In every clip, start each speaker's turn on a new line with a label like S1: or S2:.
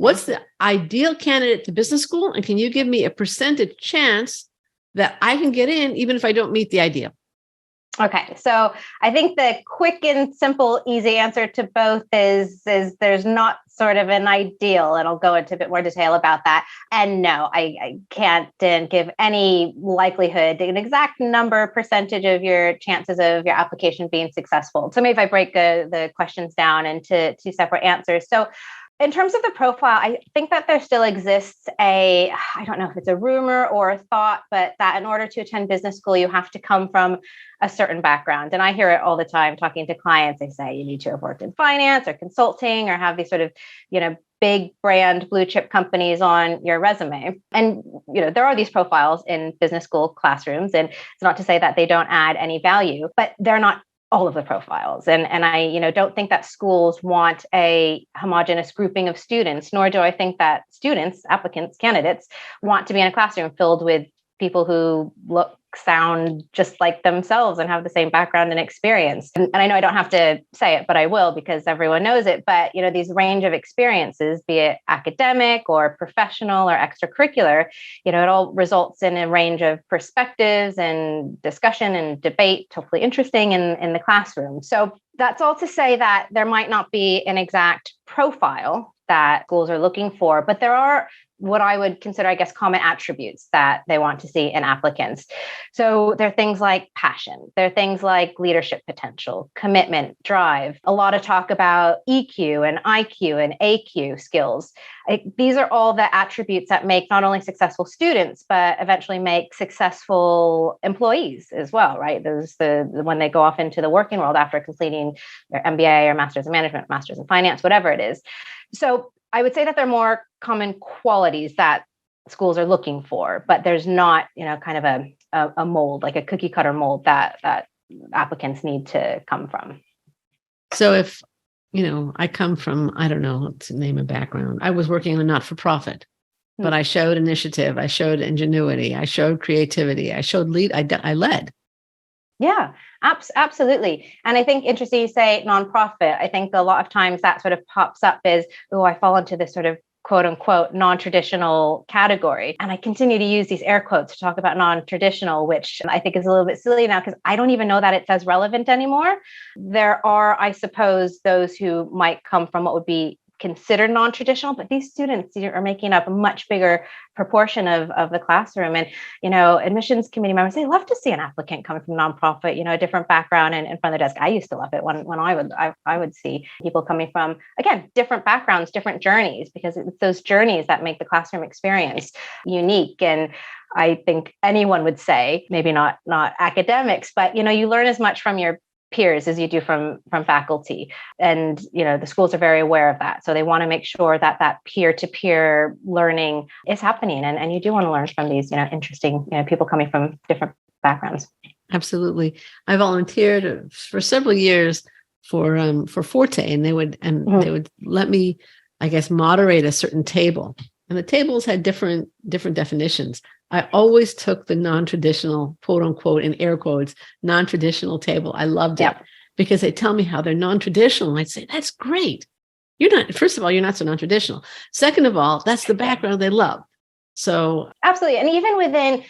S1: What's the ideal candidate to business school? And can you give me a percentage chance that I can get in, even if I don't meet the ideal?
S2: Okay. So I think the quick and simple, easy answer to both is there's not sort of an ideal, and I'll go into a bit more detail about that. And no, I can't give any likelihood, an exact number, percentage of your chances of your application being successful. So maybe if I break the questions down into two separate answers. So in terms of the profile, I think that there still exists I don't know if it's a rumor or a thought, but that in order to attend business school, you have to come from a certain background. And I hear it all the time talking to clients. They say you need to have worked in finance or consulting or have these sort of, big brand blue chip companies on your resume. And, there are these profiles in business school classrooms. And it's not to say that they don't add any value, but they're not all of the profiles. And I, don't think that schools want a homogenous grouping of students, nor do I think that students, applicants, candidates want to be in a classroom filled with people who look, sound just like themselves and have the same background and experience. And I know I don't have to say it, but I will because everyone knows it. But, these range of experiences, be it academic or professional or extracurricular, it all results in a range of perspectives and discussion and debate, hopefully interesting in the classroom. So that's all to say that there might not be an exact profile that schools are looking for, but there are what I would consider, I guess, common attributes that they want to see in applicants. So there are things like passion. There are things like leadership potential, commitment, drive. A lot of talk about EQ and IQ and AQ skills. These are all the attributes that make not only successful students, but eventually make successful employees as well, right? Those when they go off into the working world after completing their MBA or Master's in Management, Master's in Finance, whatever it is. So I would say that there are more common qualities that schools are looking for, but there's not, kind of a mold, like a cookie cutter mold that applicants need to come from.
S1: So if, I come from, I don't know, let's name a background. I was working in a not-for-profit, but I showed initiative, I showed ingenuity, I showed creativity, I showed I led.
S2: Yeah, absolutely. And I think interesting you say nonprofit. I think a lot of times that sort of pops up as, oh, I fall into this sort of quote unquote non-traditional category. And I continue to use these air quotes to talk about non-traditional, which I think is a little bit silly now because I don't even know that it's as relevant anymore. There are, I suppose, those who might come from what would be considered non-traditional, but these students are making up a much bigger proportion of the classroom. And, admissions committee members, they love to see an applicant coming from nonprofit, a different background and in front of the desk. I used to love it when I would see people coming from, again, different backgrounds, different journeys, because it's those journeys that make the classroom experience unique. And I think anyone would say, maybe not academics, but, you learn as much from your peers as you do from faculty. And, the schools are very aware of that. So they want to make sure that peer-to-peer learning is happening. And you do want to learn from these, interesting, people coming from different backgrounds.
S1: Absolutely. I volunteered for several years for Forte, and they would let me, I guess, moderate a certain table. And the tables had different definitions. I always took the non-traditional, quote unquote, in air quotes, non-traditional table. I loved it because they tell me how they're non-traditional. And I'd say, that's great. First of all, you're not so non-traditional. Second of all, that's the background they love. So
S2: absolutely. And even within,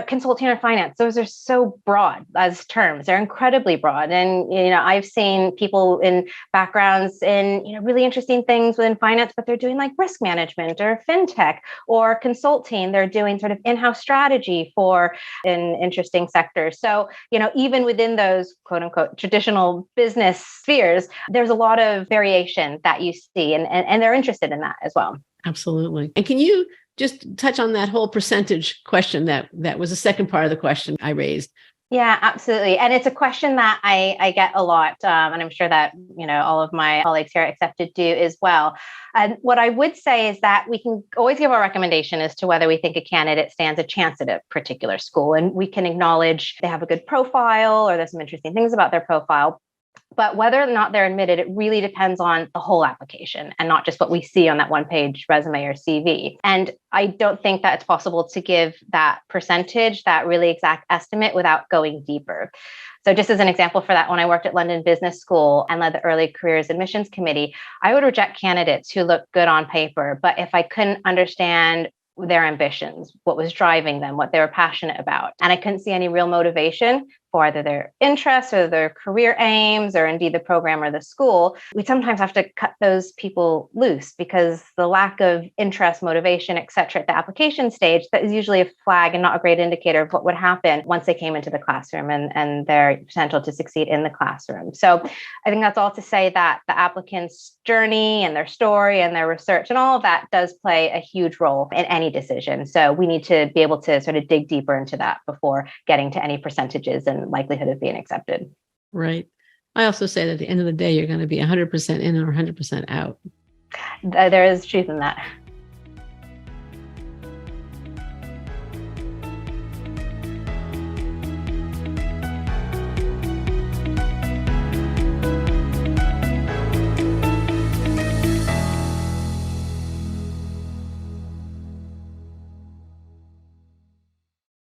S2: consulting or finance, those are so broad as terms. They're incredibly broad. And, I've seen people in backgrounds in, really interesting things within finance, but they're doing like risk management or fintech or consulting. They're doing sort of in-house strategy for an interesting sector. So, even within those quote unquote traditional business spheres, there's a lot of variation that you see and they're interested in that as well.
S1: Absolutely. And can you just touch on that whole percentage question that was the second part of the question I raised?
S2: Yeah, absolutely. And it's a question that I get a lot. And I'm sure that, all of my colleagues here at Accepted do as well. And what I would say is that we can always give a recommendation as to whether we think a candidate stands a chance at a particular school. And we can acknowledge they have a good profile or there's some interesting things about their profile. But whether or not they're admitted, it really depends on the whole application and not just what we see on that one-page resume or CV. And I don't think that it's possible to give that percentage, that really exact estimate, without going deeper. So just as an example for that, when I worked at London Business School and led the Early Careers Admissions Committee, I would reject candidates who looked good on paper, but if I couldn't understand their ambitions, what was driving them, what they were passionate about, and I couldn't see any real motivation for either their interests or their career aims, or indeed the program or the school, we sometimes have to cut those people loose because the lack of interest, motivation, et cetera, at the application stage, that is usually a flag and not a great indicator of what would happen once they came into the classroom and their potential to succeed in the classroom. So I think that's all to say that the applicant's journey and their story and their research and all of that does play a huge role in any decision. So we need to be able to sort of dig deeper into that before getting to any percentages and likelihood of being accepted.
S1: Right. I also say that at the end of the day, you're going to be 100% in or 100% out.
S2: There is truth in that.